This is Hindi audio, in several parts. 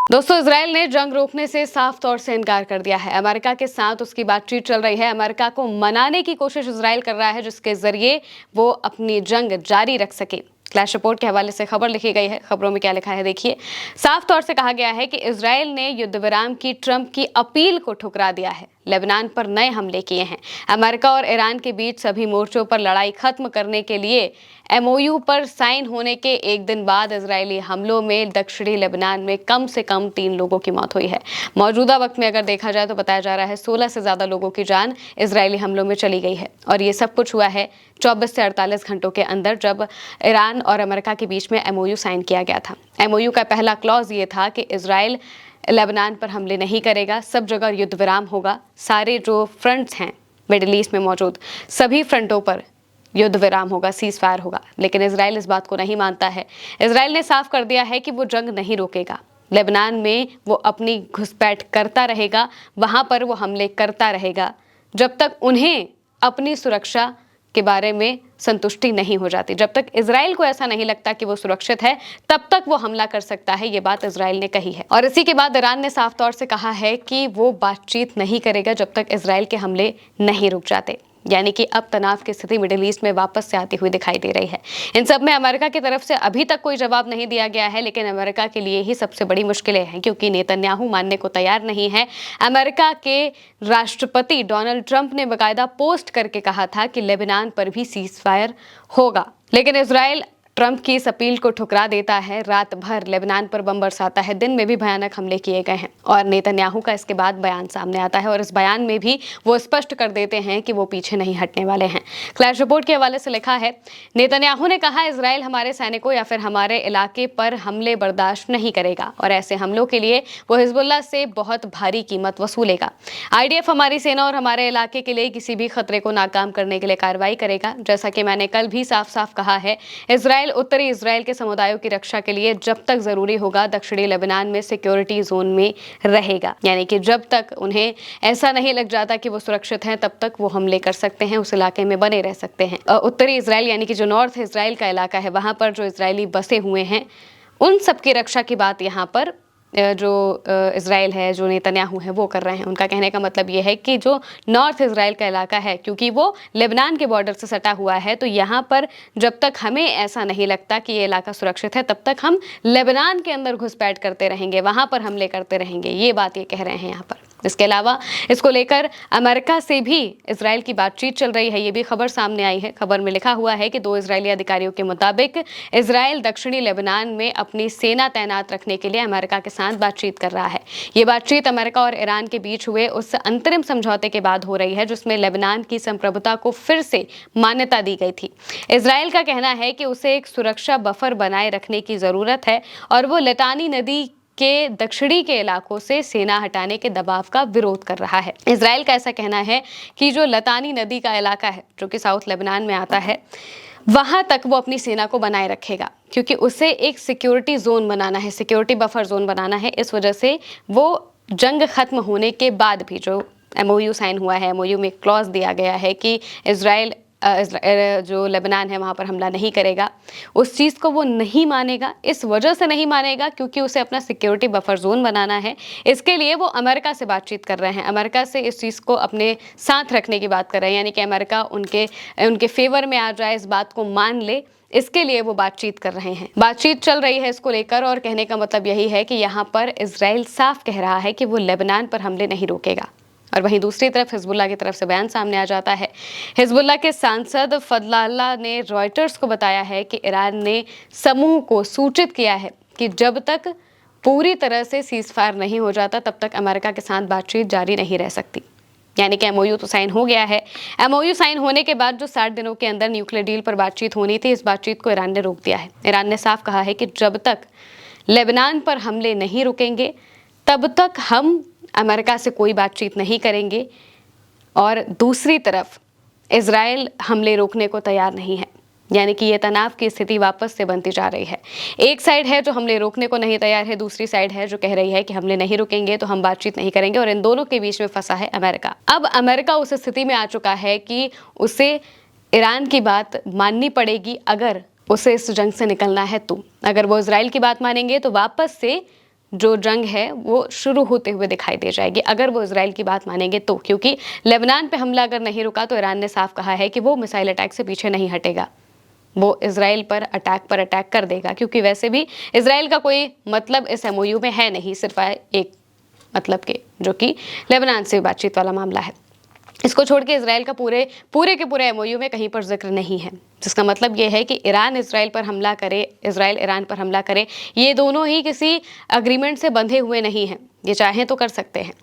दोस्तों, इजराइल ने जंग रोकने से साफ तौर से इनकार कर दिया है। अमेरिका के साथ उसकी बातचीत चल रही है। अमेरिका को मनाने की कोशिश इजराइल कर रहा है, जिसके जरिए वो अपनी जंग जारी रख सके। क्लैश रिपोर्ट के हवाले से खबर लिखी गई है। खबरों में क्या लिखा है देखिए। साफ तौर से कहा गया है कि इजराइल ने युद्ध विराम की ट्रंप की अपील को ठुकरा दिया है, लेबनान पर नए हमले किए हैं। अमेरिका और ईरान के बीच सभी मोर्चों पर लड़ाई खत्म करने के लिए एमओयू पर साइन होने के एक दिन बाद इजरायली हमलों में दक्षिणी लेबनान में कम से कम 3 लोगों की मौत हुई है। मौजूदा वक्त में अगर देखा जाए तो बताया जा रहा है 16 से ज्यादा लोगों की जान इजरायली हमलों में चली गई है। और ये सब कुछ हुआ है 24 से 48 घंटों के अंदर, जब ईरान और अमेरिका के बीच में एमओयू साइन किया गया था। एमओयू का पहला क्लॉज ये था कि इजराइल लेबनान पर हमले नहीं करेगा, सब जगह युद्ध विराम होगा, सारे जो फ्रंट्स हैं मिडिल ईस्ट में मौजूद सभी फ्रंटों पर युद्ध विराम होगा, सीज फायर होगा। लेकिन इजराइल इस बात को नहीं मानता है। इजराइल ने साफ कर दिया है कि वो जंग नहीं रोकेगा। लेबनान में वो अपनी घुसपैठ करता रहेगा, वहां पर वो हमले करता रहेगा जब तक उन्हें अपनी सुरक्षा के बारे में संतुष्टि नहीं हो जाती। जब तक इजराइल को ऐसा नहीं लगता कि वो सुरक्षित है, तब तक वो हमला कर सकता है। ये बात इजराइल ने कही है। और इसी के बाद ईरान ने साफ तौर से कहा है कि वो बातचीत नहीं करेगा जब तक इजराइल के हमले नहीं रुक जाते। यानी कि अब तनाव की स्थिति मिडिल ईस्ट में वापस से आती हुई दिखाई दे रही है। इन सब में अमेरिका की तरफ से अभी तक कोई जवाब नहीं दिया गया है, लेकिन अमेरिका के लिए ही सबसे बड़ी मुश्किलें हैं, क्योंकि नेतन्याहू मानने को तैयार नहीं है। अमेरिका के राष्ट्रपति डोनाल्ड ट्रंप ने बाकायदा पोस्ट करके कहा था कि लेबनान पर भी सीज फायर होगा, लेकिन इजराइल ट्रंप की इस अपील को ठुकरा देता है। रात भर लेबनान पर बम बरसाता है, दिन में भी भयानक हमले किए गए हैं। और नेतन्याहू का इसके बाद बयान सामने आता है और इस बयान में भी वो स्पष्ट कर देते हैं कि वो पीछे नहीं हटने वाले हैं। क्लैश रिपोर्ट के हवाले से लिखा है, नेतन्याहू ने कहा इजराइल हमारे सैनिकों या फिर हमारे इलाके पर हमले बर्दाश्त नहीं करेगा और ऐसे हमलों के लिए वो हिजबुल्लाह से बहुत भारी कीमत वसूलेगा। आईडीएफ हमारी सेना और हमारे इलाके के लिए किसी भी खतरे को नाकाम करने के लिए कार्रवाई करेगा। जैसा कि मैंने कल भी साफ साफ कहा है, इजराइल उत्तरी इजराइल के समुदायों की रक्षा के लिए जब तक जरूरी होगा दक्षिणी लेबनान में सिक्योरिटी जोन में रहेगा। यानी कि जब तक उन्हें ऐसा नहीं लग जाता कि वो सुरक्षित हैं, तब तक वो हमले कर सकते हैं, उस इलाके में बने रह सकते हैं। उत्तरी इजराइल यानी कि जो नॉर्थ इजराइल का इलाका है, वहां पर जो इजरायली बसे हुए हैं, उन सबकी रक्षा की बात यहाँ पर जो इजराइल है, जो नेतन्याहू है, वो कर रहे हैं। उनका कहने का मतलब ये है कि जो नॉर्थ इजराइल का इलाका है, क्योंकि वो लेबनान के बॉर्डर से सटा हुआ है, तो यहाँ पर जब तक हमें ऐसा नहीं लगता कि ये इलाका सुरक्षित है, तब तक हम लेबनान के अंदर घुसपैठ करते रहेंगे, वहाँ पर हमले करते रहेंगे। ये बात ये कह रहे हैं यहाँ पर। इसके अलावा इसको लेकर अमेरिका से भी इजराइल की बातचीत चल रही है। ये भी खबर सामने आई है। खबर में लिखा हुआ है कि 2 इजरायली अधिकारियों के मुताबिक इजराइल दक्षिणी लेबनान में अपनी सेना तैनात रखने के लिए अमेरिका के साथ बातचीत कर रहा है। ये बातचीत अमेरिका और ईरान के बीच हुए उस अंतरिम समझौते के बाद हो रही है, जिसमें लेबनान की संप्रभुता को फिर से मान्यता दी गई थी। इजराइल का कहना है कि उसे एक सुरक्षा बफर बनाए रखने की जरूरत है और वो लिटानी नदी के दक्षिणी के इलाकों से सेना हटाने के दबाव का विरोध कर रहा है। इजराइल का ऐसा कहना है कि जो लतानी नदी का इलाका है, जो कि साउथ लेबनान में आता है, वहां तक वो अपनी सेना को बनाए रखेगा, क्योंकि उसे एक सिक्योरिटी जोन बनाना है, सिक्योरिटी बफर जोन बनाना है। इस वजह से वो जंग खत्म होने के बाद भी जो एमओयू साइन हुआ है, एमओयू में क्लॉज दिया गया है कि इजराइल जो लेबनान है वहाँ पर हमला नहीं करेगा, उस चीज़ को वो नहीं मानेगा। इस वजह से नहीं मानेगा क्योंकि उसे अपना सिक्योरिटी बफर जोन बनाना है। इसके लिए वो अमेरिका से बातचीत कर रहे हैं, अमेरिका से इस चीज़ को अपने साथ रखने की बात कर रहे हैं, यानी कि अमेरिका उनके फेवर में आ जाए, इस बात को मान ले, इसके लिए वो बातचीत कर रहे हैं। बातचीत चल रही है इसको लेकर, और कहने का मतलब यही है कि यहाँ पर इजराइल साफ कह रहा है कि वो लेबनान पर हमले नहीं रोकेगा। और वहीं दूसरी तरफ हिजबुल्लाह की तरफ से बयान सामने आ जाता है। हिजबुल्लाह के सांसद फदलाल्लाह ने रॉयटर्स को बताया है कि ईरान ने समूह को सूचित किया है कि जब तक पूरी तरह से सीज फायर नहीं हो जाता, तब तक अमेरिका के साथ बातचीत जारी नहीं रह सकती। यानी कि एमओयू तो साइन हो गया है। एमओयू साइन होने के बाद जो 60 दिनों के अंदर न्यूक्लियर डील पर बातचीत होनी थी, इस बातचीत को ईरान ने रोक दिया है। ईरान ने साफ कहा है कि जब तक लेबनान पर हमले नहीं रुकेंगे, तब तक हम अमेरिका से कोई बातचीत नहीं करेंगे। और दूसरी तरफ इजराइल हमले रोकने को तैयार नहीं है। यानी कि ये तनाव की स्थिति वापस से बनती जा रही है। एक साइड है जो हमले रोकने को नहीं तैयार है, दूसरी साइड है जो कह रही है कि हमले नहीं रुकेंगे तो हम बातचीत नहीं करेंगे, और इन दोनों के बीच में फंसा है अमेरिका। अब अमेरिका उस स्थिति में आ चुका है कि उसे ईरान की बात माननी पड़ेगी अगर उसे इस जंग से निकलना है। तो अगर वो इजराइल की बात मानेंगे तो वापस से जो जंग है वो शुरू होते हुए दिखाई दे जाएगी, अगर वो इजराइल की बात मानेंगे तो। क्योंकि लेबनान पे हमला अगर नहीं रुका तो ईरान ने साफ कहा है कि वो मिसाइल अटैक से पीछे नहीं हटेगा, वो इजराइल पर अटैक कर देगा। क्योंकि वैसे भी इजराइल का कोई मतलब इस एमओयू में है नहीं, सिर्फ एक मतलब के, जो कि लेबनान से बातचीत वाला मामला है। इसको छोड़ के इजराइल का पूरे के पूरे एमओयू में कहीं पर जिक्र नहीं है, जिसका मतलब ये है कि ईरान इजराइल पर हमला करे, इजराइल ईरान पर हमला करे, ये दोनों ही किसी अग्रीमेंट से बंधे हुए नहीं हैं। ये चाहें तो कर सकते हैं।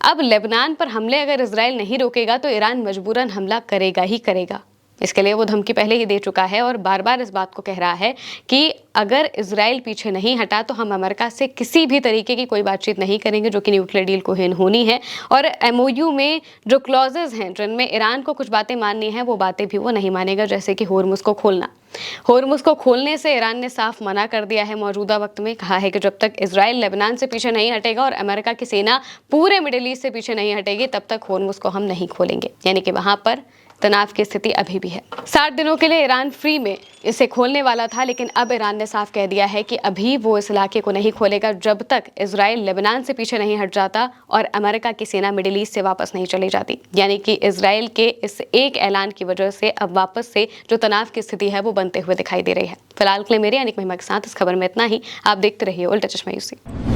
अब लेबनान पर हमले अगर इजराइल नहीं रोकेगा तो ईरान मजबूरन हमला करेगा ही करेगा। इसके लिए वो धमकी पहले ही दे चुका है और बार बार इस बात को कह रहा है कि अगर इजराइल पीछे नहीं हटा तो हम अमेरिका से किसी भी तरीके की कोई बातचीत नहीं करेंगे, जो कि न्यूक्लियर डील को होनी है। और एमओयू में जो क्लॉजेज हैं जिनमें ईरान को कुछ बातें माननी है, वो बातें भी वो नहीं मानेगा, जैसे कि होर्मुज को खोलना। होर्मुज को खोलने से ईरान ने साफ मना कर दिया है मौजूदा वक्त में, कहा है कि जब तक इजराइल लेबनान से पीछे नहीं हटेगा और अमेरिका की सेना पूरे मिडिल ईस्ट से पीछे नहीं हटेगी, तब तक होर्मुज को हम नहीं खोलेंगे। यानी कि वहां पर तनाव की स्थिति अभी भी है। 60 दिनों के लिए ईरान फ्री में इसे खोलने वाला था, लेकिन अब ईरान ने साफ कह दिया है कि अभी वो इस इलाके को नहीं खोलेगा जब तक इजराइल लेबनान से पीछे नहीं हट जाता और अमेरिका की सेना मिडिल ईस्ट से वापस नहीं चली जाती। यानी कि इजराइल के इस एक ऐलान की वजह से अब वापस से जो तनाव की स्थिति है वो बनते हुए दिखाई दे रही है। फिलहाल के लिए मेरे यानी महिमा के साथ इस खबर में इतना ही। आप देखते रहिए उल्टा चश्मा यूसी।